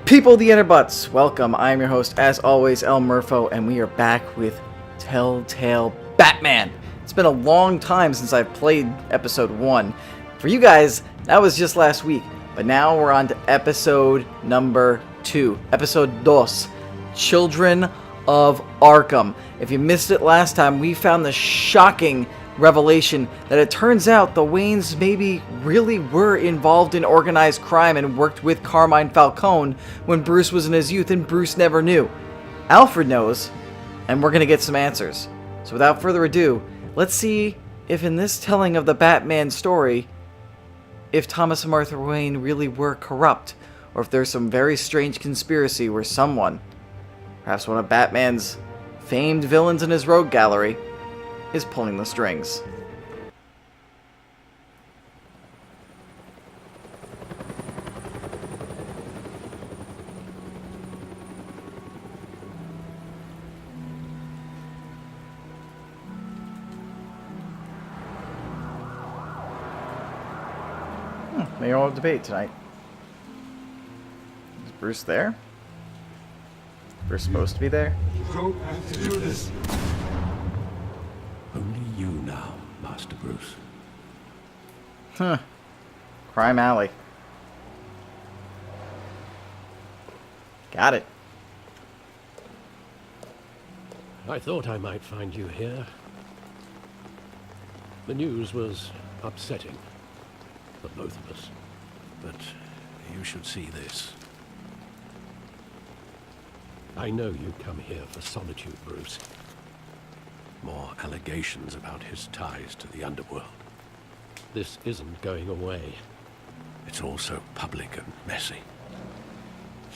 People of the Interbutts, welcome. I am your host, as always, Murpho, and we are back with Telltale Batman. It's been a long time since I've played episode 1. For you guys, that was just last week, but now we're on to episode number 2. Episode dos, Children of Arkham. If you missed it last time, we found the shocking revelation that it turns out the Waynes maybe really were involved in organized crime and worked with Carmine Falcone when Bruce was in his youth, and Bruce never knew. Alfred knows, and we're gonna get some answers. So without further ado, let's see if in this telling of the Batman story, if Thomas and Martha Wayne really were corrupt, or if there's some very strange conspiracy where someone, perhaps one of Batman's famed villains in his rogue gallery, is pulling the strings. Mayoral debate tonight. Is Bruce there? Bruce supposed to be there? You don't have to do this. Only you now, Master Bruce. Huh. Crime Alley. Got it. I thought I might find you here. The news was upsetting for both of us. But you should see this. I know you come here for solitude, Bruce. More allegations about his ties to the underworld. This isn't going away. It's all so public and messy.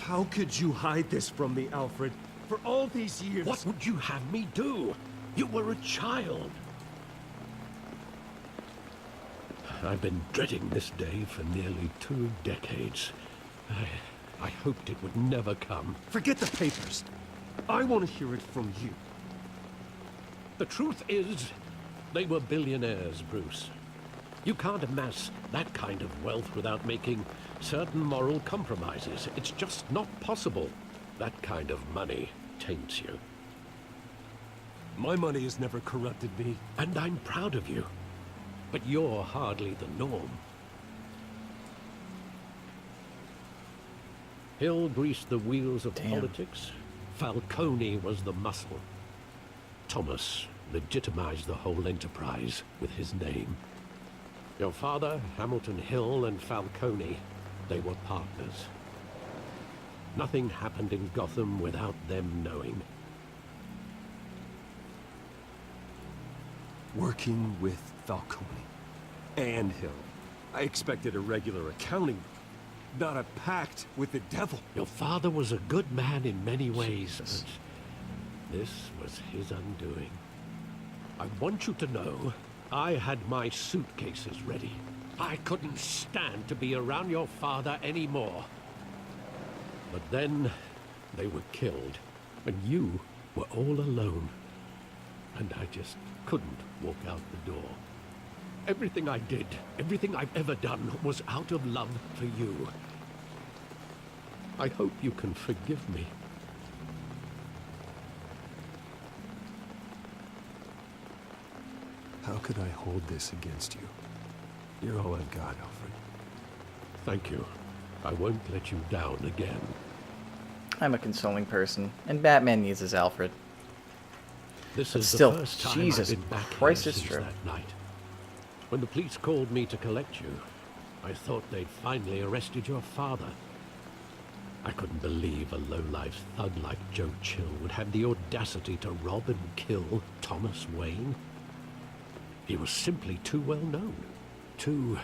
How could you hide this from me, Alfred? For all these years... What would you have me do? You were a child. I've been dreading this day for nearly 2 decades. I hoped it would never come. Forget the papers. I want to hear it from you. The truth is, they were billionaires, Bruce. You can't amass that kind of wealth without making certain moral compromises. It's just not possible. That kind of money taints you. My money has never corrupted me. And I'm proud of you. But you're hardly the norm. Hill greased the wheels of politics. Falcone was the muscle. Thomas legitimized the whole enterprise with his name. Your father, Hamilton Hill, and Falcone, they were partners. Nothing happened in Gotham without them knowing. Working with Falcone and Hill. I expected a regular accounting, not a pact with the devil. Your father was a good man in many ways, but this was his undoing. I want you to know, I had my suitcases ready. I couldn't stand to be around your father anymore. But then, they were killed, and you were all alone. And I just couldn't walk out the door. Everything I did, everything I've ever done, was out of love for you. I hope you can forgive me. How could I hold this against you? You're all I've got, Alfred. Thank you. I won't let you down again. I'm a consoling person, and Batman needs his Alfred. This But is still, the first time Jesus I've been back Christ, here it's since true. that night. When the police called me to collect you, I thought they'd finally arrested your father. I couldn't believe a low-life thug like Joe Chill would have the audacity to rob and kill Thomas Wayne. He was simply too well known. Too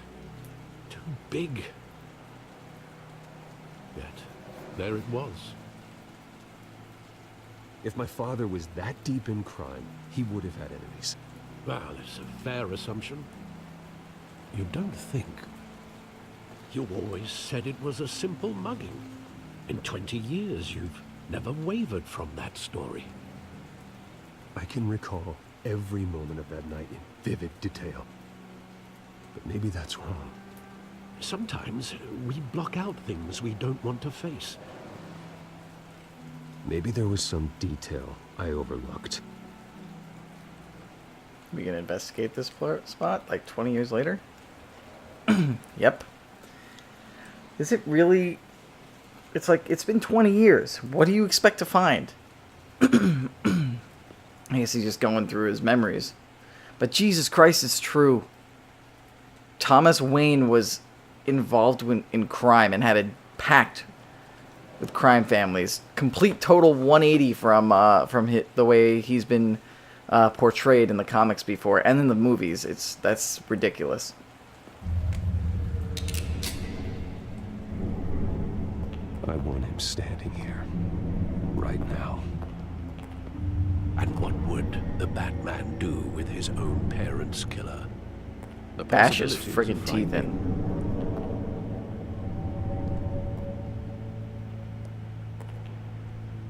big. Yet, there it was. If my father was that deep in crime, he would have had enemies. Well, it's a fair assumption. You don't think. You always said it was a simple mugging. In 20 years, you've never wavered from that story. I can recall every moment of that night in vivid detail. But maybe that's wrong. Sometimes we block out things we don't want to face. Maybe there was some detail I overlooked. We gonna investigate this spot like 20 years later? Yep. Is it really? It's like, it's been 20 years. What do you expect to find? I guess he's just going through his memories. But Jesus Christ, it's true. Thomas Wayne was involved in crime and had a pact with crime families. Complete total 180 from the way he's been portrayed in the comics before and in the movies. That's ridiculous. I want him standing here, right now. And what would the Batman do with his own parents' killer? The Bash his possibilities are friggin' teeth in.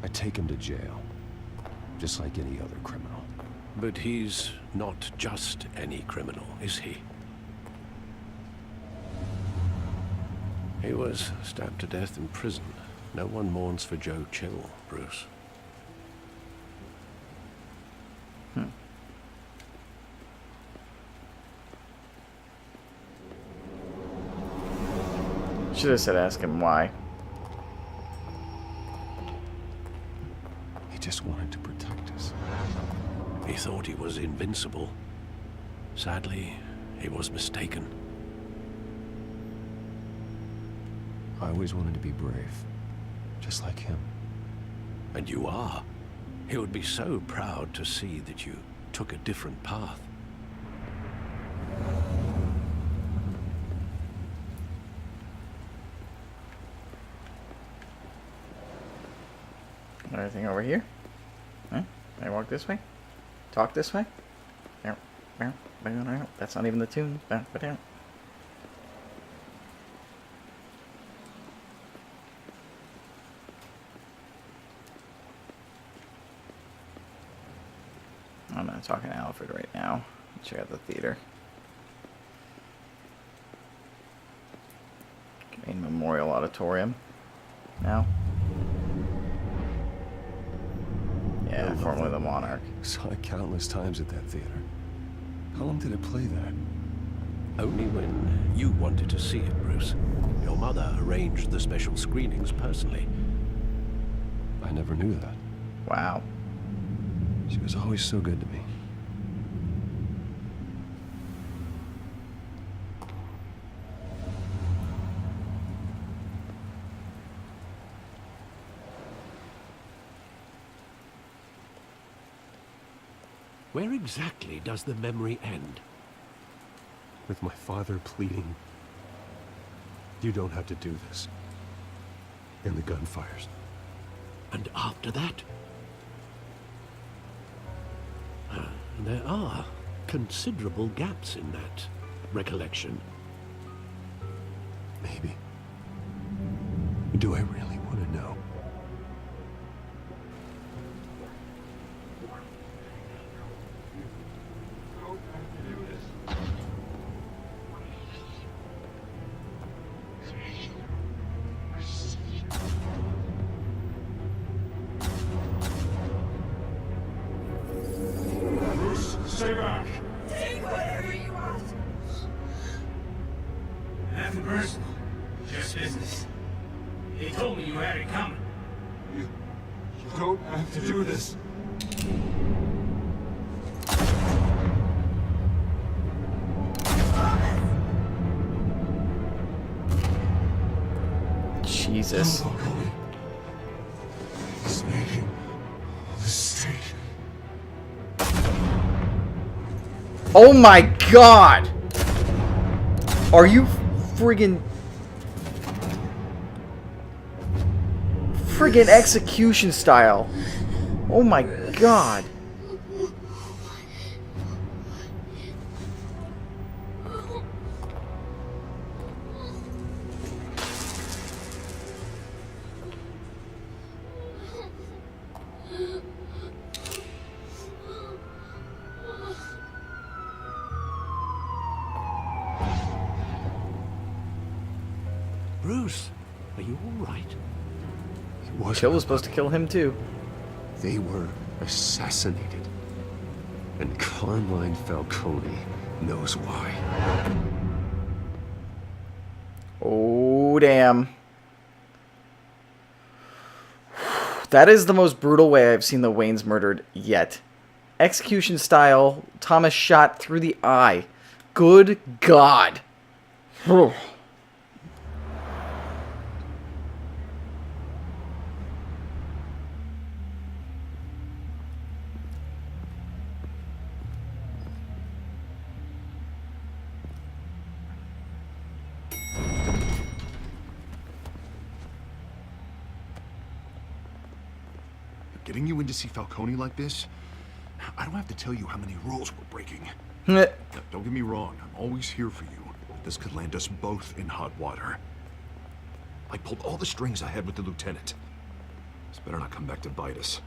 I take him to jail, just like any other criminal. But he's not just any criminal, is he? He was stabbed to death in prison. No one mourns for Joe Chill, Bruce. Should have said ask him why. He just wanted to protect us. He thought he was invincible. Sadly, he was mistaken. I always wanted to be brave, just like him. And you are. He would be so proud to see that you took a different path. Anything over here? Huh? Can I walk this way? Talk this way? That's not even the tune. I'm not talking to Alfred right now. Check out the theater. Main Memorial Auditorium. Now. Yeah, formerly the Monarch. Saw it countless times at that theater. How long did it play that? Only when you wanted to see it, Bruce. Your mother arranged the special screenings personally. I never knew that. Wow. She was always so good to me. Where exactly does the memory end? With my father pleading, "You don't have to do this." And the gunfires. And after that? There are considerable gaps in that recollection. Maybe. Do I really want to know? Stay back! Take whatever you want. Nothing personal. Just business. He told me you had it coming. You don't have to do this. Jesus. Falcone is making a mistake. Oh my god! Are you friggin' execution style? Oh my god. Bruce, are you all right? He Chill was supposed to kill him too. They were assassinated. And Carmine Falcone knows why. Oh, damn. That is the most brutal way I've seen the Waynes murdered yet. Execution style, Thomas shot through the eye. Good God. Getting you in to see Falcone like this? I don't have to tell you how many rules we're breaking. Heh. Now, don't get me wrong, I'm always here for you. But this could land us both in hot water. I pulled all the strings I had with the lieutenant. This better not come back to bite us.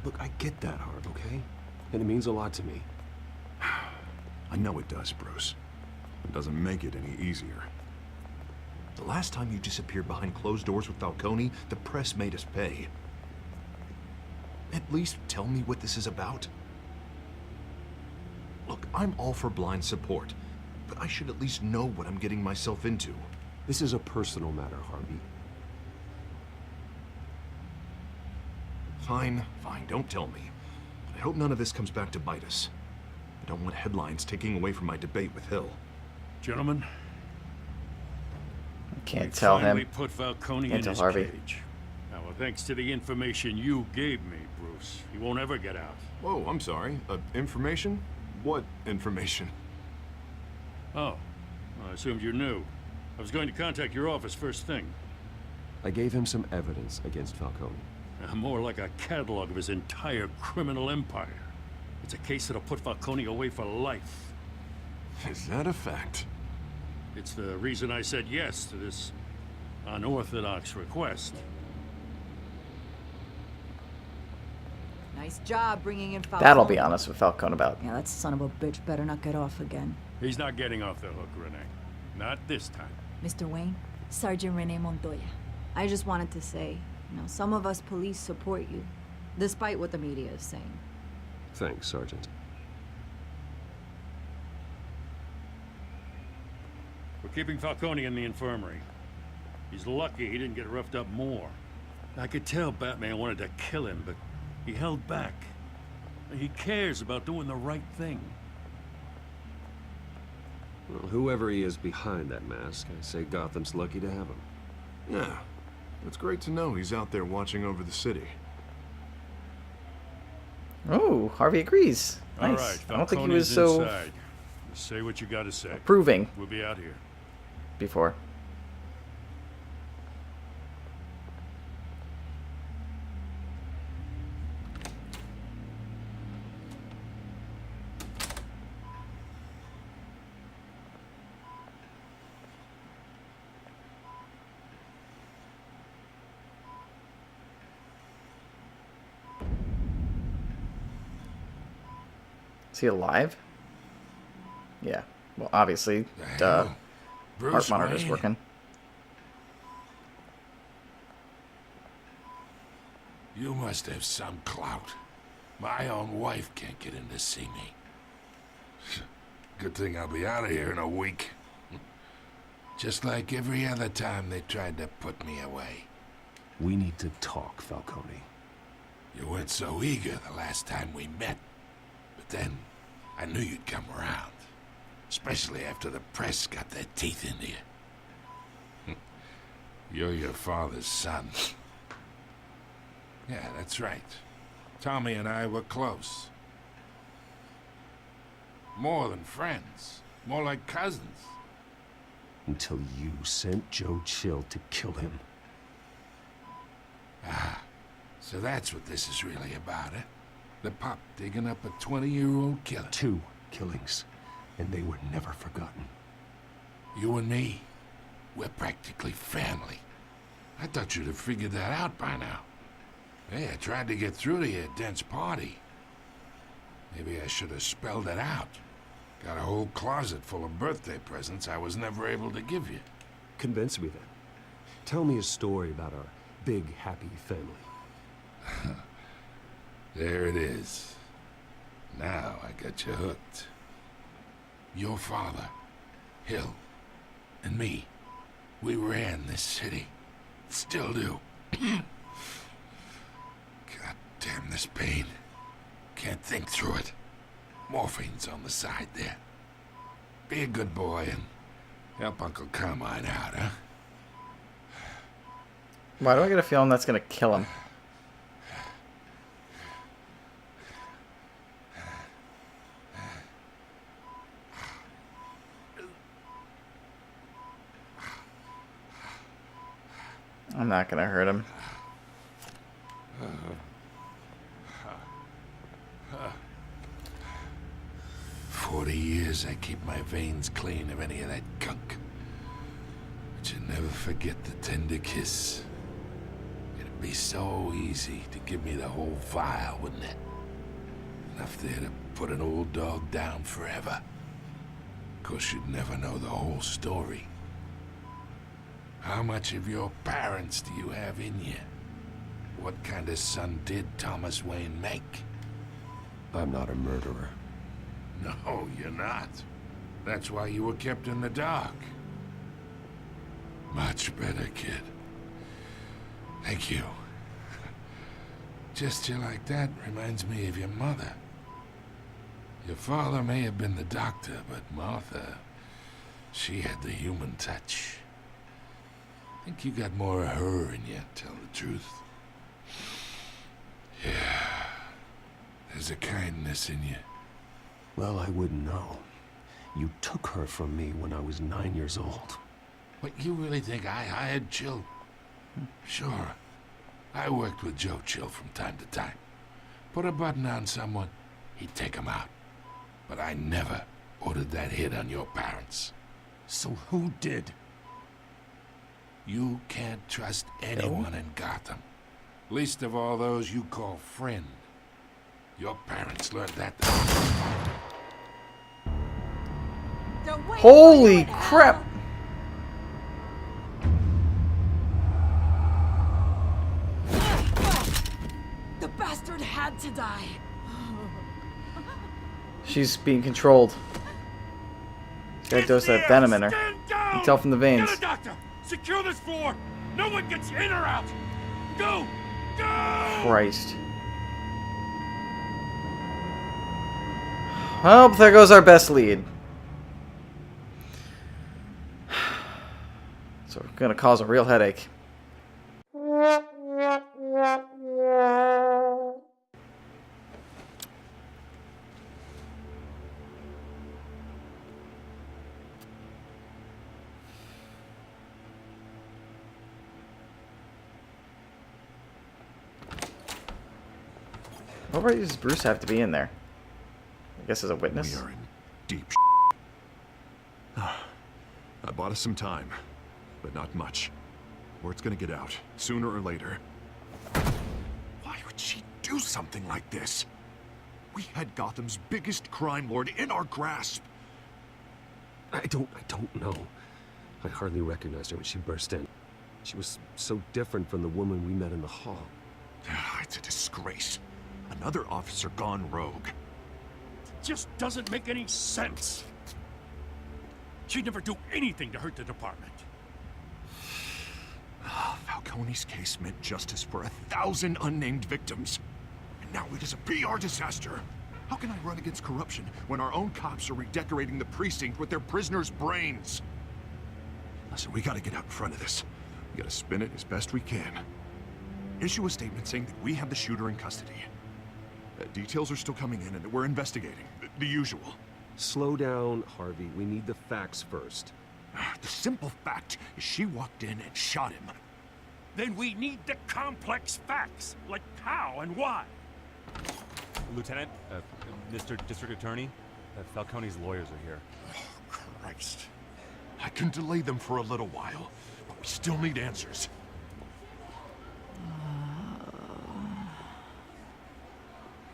Look, I get that, Harv, okay? And it means a lot to me. I know it does, Bruce. It doesn't make it any easier. The last time you disappeared behind closed doors with Falcone, the press made us pay. At least tell me what this is about. Look, I'm all for blind support, but I should at least know what I'm getting myself into. This is a personal matter, Harvey. Fine, don't tell me. But I hope none of this comes back to bite us. I don't want headlines taking away from my debate with Hill. Gentlemen, Can't tell him. we put Falcone Can't in tell his Harvey. cage. Now, thanks to the information you gave me, Bruce, he won't ever get out. Whoa, I'm sorry. Information? What information? Oh, well, I assumed you knew. I was going to contact your office first thing. I gave him some evidence against Falcone. More like a catalog of his entire criminal empire. It's a case that'll put Falcone away for life. Is that a fact? It's the reason I said yes to this unorthodox request. it. Nice job bringing in Falcone. That'll be honest with Falcone about. Yeah, that son of a bitch better not get off again. He's not getting off the hook, Renee. Not this time. Mr. Wayne, Sergeant Renee Montoya. I just wanted to say, some of us police support you, despite what the media is saying. Thanks, Sergeant. We're keeping Falcone in the infirmary. He's lucky he didn't get roughed up more. I could tell Batman wanted to kill him, but he held back. He cares about doing the right thing. Well, whoever he is behind that mask, I say Gotham's lucky to have him. Yeah. It's great to know he's out there watching over the city. Oh, Harvey agrees. All Nice. right, I don't think he Falcone's was so inside. Just say what you gotta say. approving We'll be out here. before. Is he alive? Yeah. Well, obviously, duh. Heart monitor's working. You must have some clout. My own wife can't get in to see me. Good thing I'll be out of here in a week. Just like every other time they tried to put me away. We need to talk, Falcone. You weren't so eager the last time we met. But then, I knew you'd come around. Especially after the press got their teeth into you. You're your father's son. Yeah, that's right. Tommy and I were close. More than friends. More like cousins. Until you sent Joe Chill to kill him. Ah, so that's what this is really about, eh? The pup digging up a 20-year-old killer. 2 killings, and they were never forgotten. You and me, we're practically family. I thought you'd have figured that out by now. Hey, I tried to get through to your dense party. Maybe I should have spelled it out. Got a whole closet full of birthday presents I was never able to give you. Convince me then. Tell me a story about our big, happy family. There it is. Now I got you hooked. Your father, Hill, and me, we ran this city. Still do. God damn this pain. Can't think through it. Morphine's on the side there. Be a good boy and help Uncle Carmine out, huh? Why do I get a feeling that's gonna kill him? I'm not gonna hurt him. 40 years I keep my veins clean of any of that gunk. But you never forget the tender kiss. It'd be so easy to give me the whole vial, wouldn't it? Enough there to put an old dog down forever. Of course, you'd never know the whole story. How much of your parents do you have in you? What kind of son did Thomas Wayne make? I'm not a murderer. No, you're not. That's why you were kept in the dark. Much better, kid. Thank you. Gesture like that reminds me of your mother. Your father may have been the doctor, but Martha, she had the human touch. I think you got more of her in you, tell the truth. Yeah. There's a kindness in you. Well, I wouldn't know. You took her from me when I was 9 years old. What, you really think I hired Chill? Sure. I worked with Joe Chill from time to time. Put a button on someone, he'd take him out. But I never ordered that hit on your parents. So who did? You can't trust anyone in Gotham. Least of all those you call friend. Your parents learned that. Holy crap! The bastard had to die. She's being controlled. She's got a dose of that venom in her. You can tell from the veins. Get a doctor! Secure this floor! No one gets in or out! Go! Go! Christ. Well, there goes our best lead. So we're gonna cause a real headache. What right does Bruce have to be in there? I guess as a witness? We are in deep I bought us some time, but not much. Word's gonna get out, sooner or later. Why would she do something like this? We had Gotham's biggest crime lord in our grasp. I don't know. I hardly recognized her when she burst in. She was so different from the woman we met in the hall. It's a disgrace. Another officer gone rogue. Just doesn't make any sense. She'd never do anything to hurt the department. Falcone's case meant justice for 1,000 unnamed victims. And now it is a PR disaster. How can I run against corruption when our own cops are redecorating the precinct with their prisoners' brains? Listen, we gotta get out in front of this. We gotta spin it as best we can. Issue a statement saying that we have the shooter in custody. Details are still coming in and we're investigating. The usual. Slow down, Harvey. We need the facts first. The simple fact is she walked in and shot him. Then we need the complex facts, like how and why. Lieutenant, Mr. District Attorney, Falcone's lawyers are here. Oh, Christ. I can delay them for a little while, but we still need answers.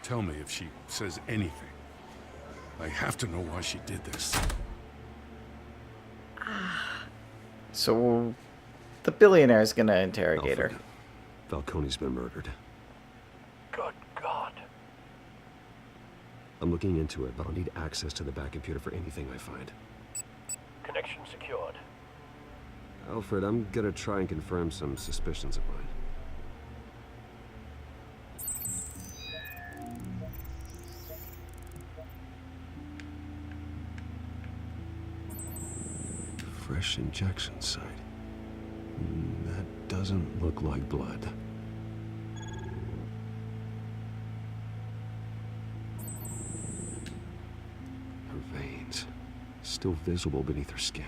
Tell me if she says anything. I have to know why she did this. So the billionaire is gonna interrogate her. Alfred, Falcone's been murdered. Good God. I'm looking into it, but I'll need access to the back computer for anything I find. Connection secured. Alfred, I'm gonna try and confirm some suspicions of mine. Fresh injection site. That doesn't look like blood. Her veins, still visible beneath her skin.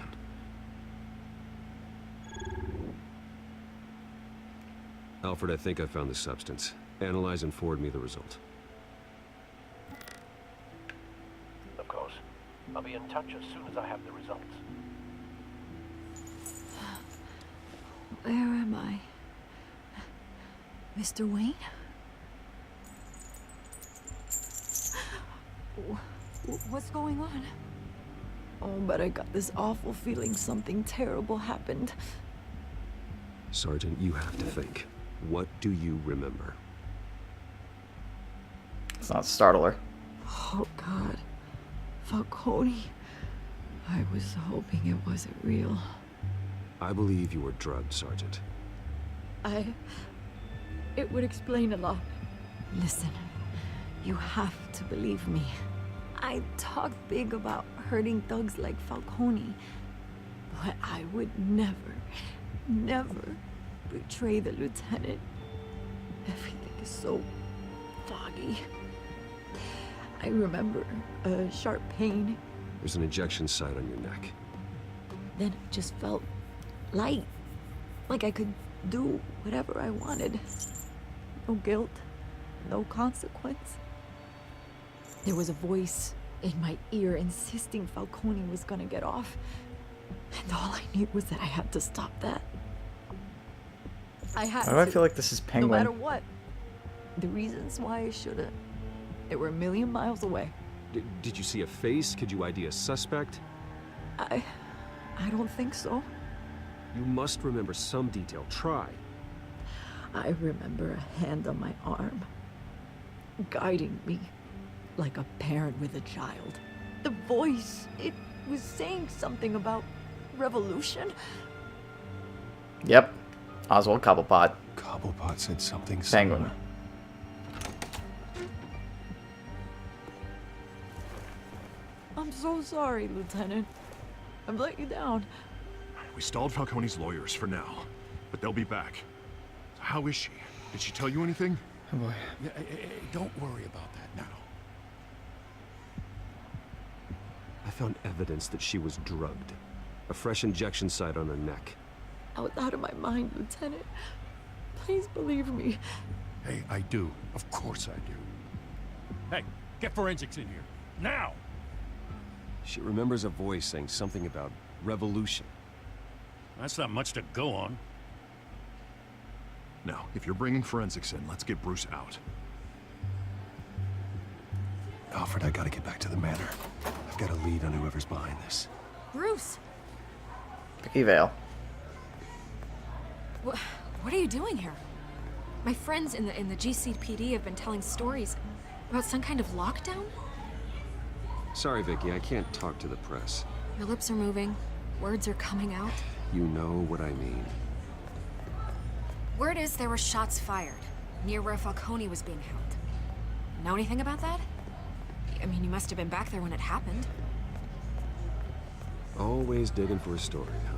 Alfred, I think I found the substance. Analyze and forward me the result. Of course. I'll be in touch as soon as I have the results. Where am I? Mr. Wayne? What's going on? Oh, but I got this awful feeling something terrible happened. Sergeant, you have to think. What do you remember? Let's not startle her. Oh, God. Falcone. I was hoping it wasn't real. I believe you were drugged, Sergeant. It would explain a lot. Listen, you have to believe me. I talk big about hurting thugs like Falcone, but I would never betray the lieutenant. Everything is so foggy. I remember a sharp pain. There's an injection site on your neck. Then it just felt light, like I could do whatever I wanted. No guilt, no consequence. There was a voice in my ear insisting Falcone was gonna get off. And all I knew was that I had to stop that. I had Why do I to, feel like this is no Penguin? matter what. The reasons why I should've, they were a million miles away. Did you see a face? Could you ID a suspect? I don't think so. You must remember some detail. Try. I remember a hand on my arm, guiding me like a parent with a child. The voice, it was saying something about revolution. Yep. Oswald Cobblepot. Cobblepot said something Penguin. similar. I'm so sorry, Lieutenant. I've let you down. We stalled Falcone's lawyers for now, but they'll be back. How is she? Did she tell you anything? Oh boy. Don't worry about that now. I found evidence that she was drugged. A fresh injection site on her neck. I was out of my mind, Lieutenant. Please believe me. Hey, I do. Of course I do. Hey, get forensics in here. Now! She remembers a voice saying something about revolution. That's not much to go on. Now, if you're bringing forensics in, let's get Bruce out. Alfred, I gotta get back to the manor. I've got a lead on whoever's behind this. Bruce! Vicky Vale. What are you doing here? My friends in the GCPD have been telling stories about some kind of lockdown. Sorry, Vicky, I can't talk to the press. Your lips are moving, words are coming out. You know what I mean. Word is there were shots fired near where Falcone was being held. Know anything about that? I mean, you must have been back there when it happened. Always digging for a story, huh?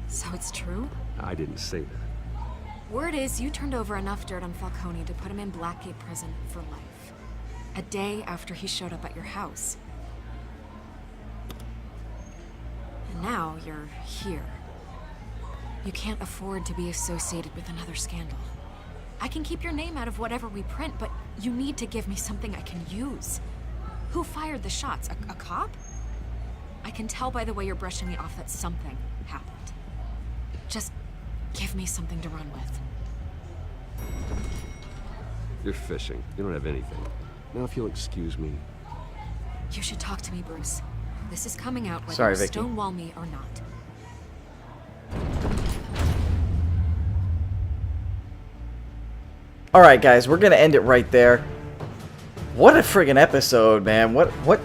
So it's true? I didn't say that. Word is you turned over enough dirt on Falcone to put him in Blackgate Prison for life. A day after he showed up at your house. And now you're here. You can't afford to be associated with another scandal. I can keep your name out of whatever we print, but you need to give me something I can use. Who fired the shots? A cop? I can tell by the way you're brushing me off that something happened. Just give me something to run with. You're fishing. You don't have anything. Now, if you'll excuse me. You should talk to me, Bruce. This is coming out whether Sorry, you Vicky. stonewall me or not. Alright, guys, we're gonna end it right there. What a friggin' episode, man. What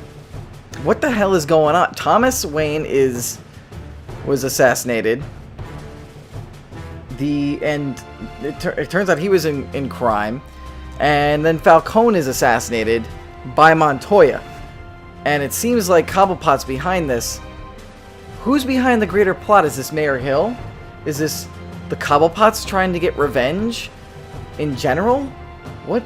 the hell is going on? Thomas Wayne was assassinated. It turns out he was in crime. And then Falcone is assassinated by Montoya. And it seems like Cobblepot's behind this. Who's behind the greater plot? Is this Mayor Hill? Is this the Cobblepots trying to get revenge in general? What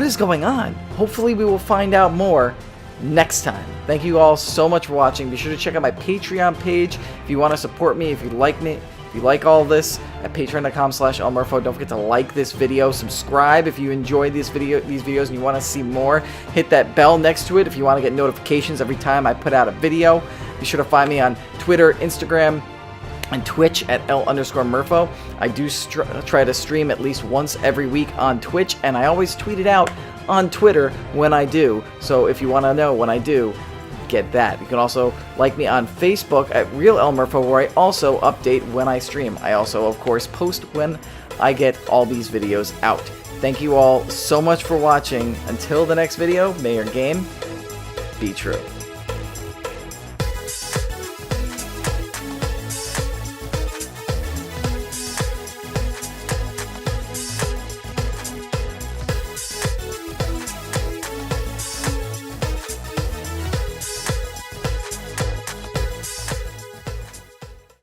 is going on? Hopefully we will find out more next time. Thank you all so much for watching. Be sure to check out my Patreon page if you want to support me, if you like me, if you like all this, at patreon.com/elmurpho. Don't forget to like this video, subscribe if you enjoy these videos and you want to see more. Hit that bell next to it if you want to get notifications every time I put out a video. Be sure to find me on Twitter, Instagram, and Twitch at L_Murpho. I do try to stream at least once every week on Twitch, and I always tweet it out on Twitter when I do. So if you want to know when I do, get that. You can also like me on Facebook at Real Murpho, where I also update when I stream. I also, of course, post when I get all these videos out. Thank you all so much for watching. Until the next video, may your game be true.